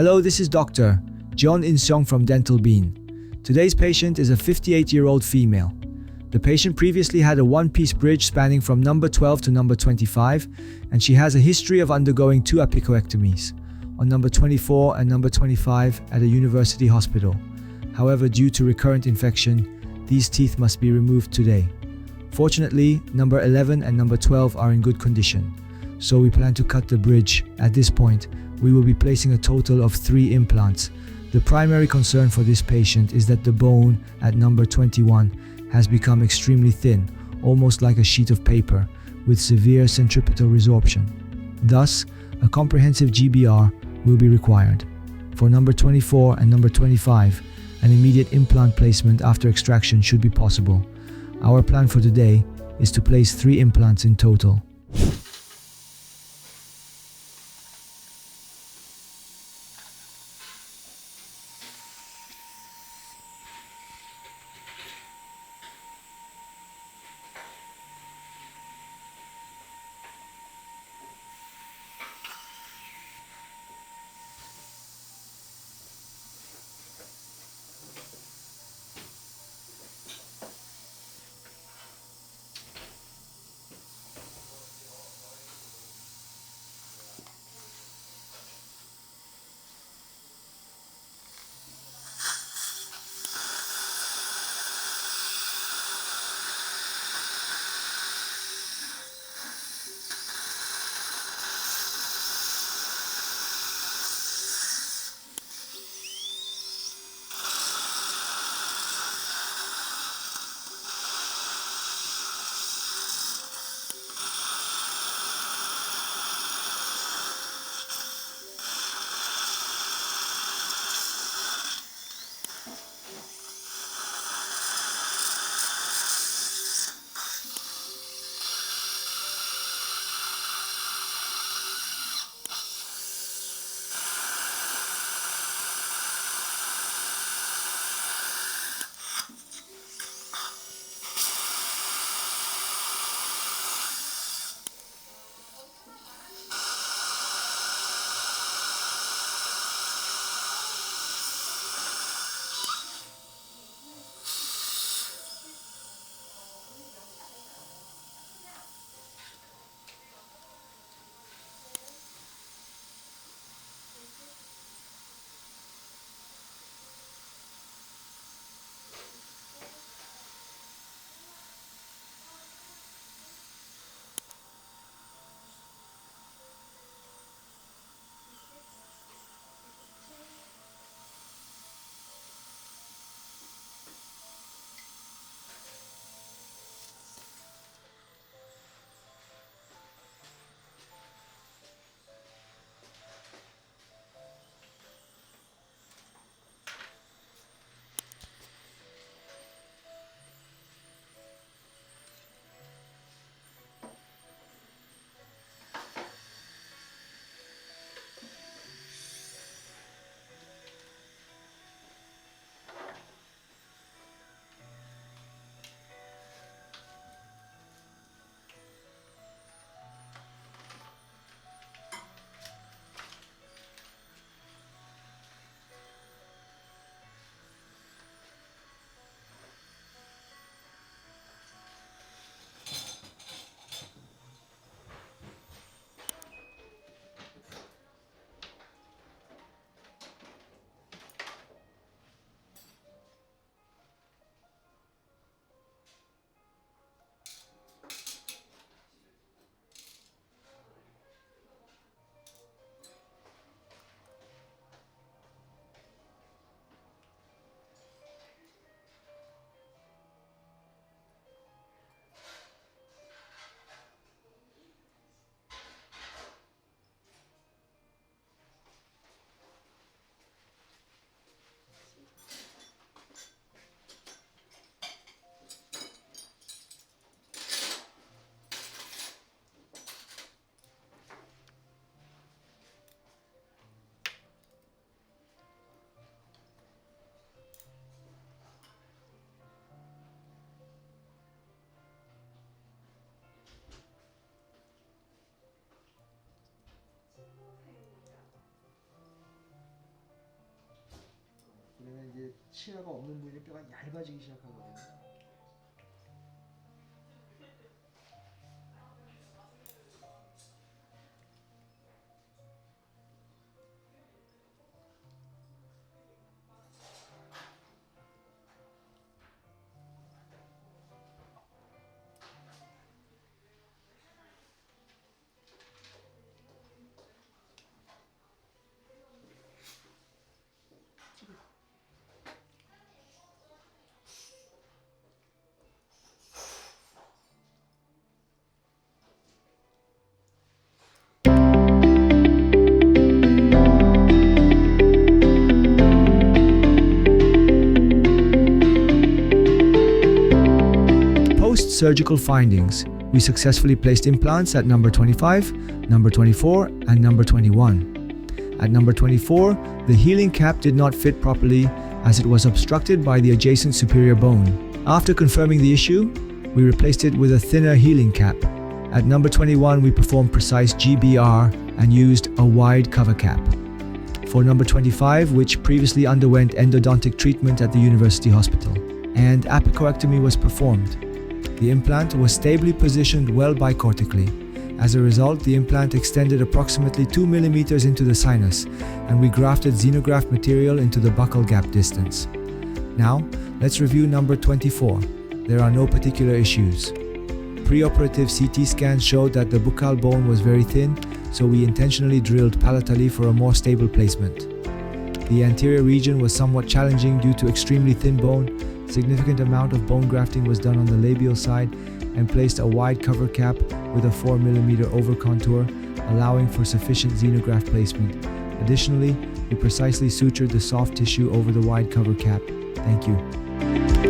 Hello, this is Dr. Jeon Inseong from Dental Bean. Today's patient is a 58-year-old female. The patient previously had a one-piece bridge spanning from number 12 to number 25, and she has a history of undergoing 2 apicoectomies on number 24 and number 25 at a university hospital. However, due to recurrent infection, these teeth must be removed today. Fortunately, number 11 and number 12 are in good condition, so we plan to cut the bridge. At this point, we will be placing a total of 3 implants. The primary concern for this patient is that the bone at number 21 has become extremely thin, almost like a sheet of paper, with severe centripetal resorption. Thus, a comprehensive GBR will be required. For number 24 and number 25, an immediate implant placement after extraction should be possible. Our plan for today is to place 3 implants in total. 치아가 없는 부위에 뼈가 얇아지기 시작하거든요. Post-surgical findings. We successfully placed implants at number 25, number 24, and number 21. At number 24, the healing cap did not fit properly as it was obstructed by the adjacent superior bone. After confirming the issue, we replaced it with a thinner healing cap. At number 21, we performed precise GBR and used a wide cover cap. For number 25, which previously underwent endodontic treatment at the university hospital, and apicoectomy was performed. The implant was stably positioned well bicortically. As a result, the implant extended approximately 2 mm into the sinus, and we grafted xenograft material into the buccal gap distance. Now, let's review number 24. There are no particular issues. Preoperative CT scans showed that the buccal bone was very thin, so we intentionally drilled palatally for a more stable placement. The anterior region was somewhat challenging due to extremely thin bone. Significant amount of bone grafting was done on the labial side and placed a wide cover cap with a 4 mm over contour, allowing for sufficient xenograft placement. Additionally, we precisely sutured the soft tissue over the wide cover cap. Thank you.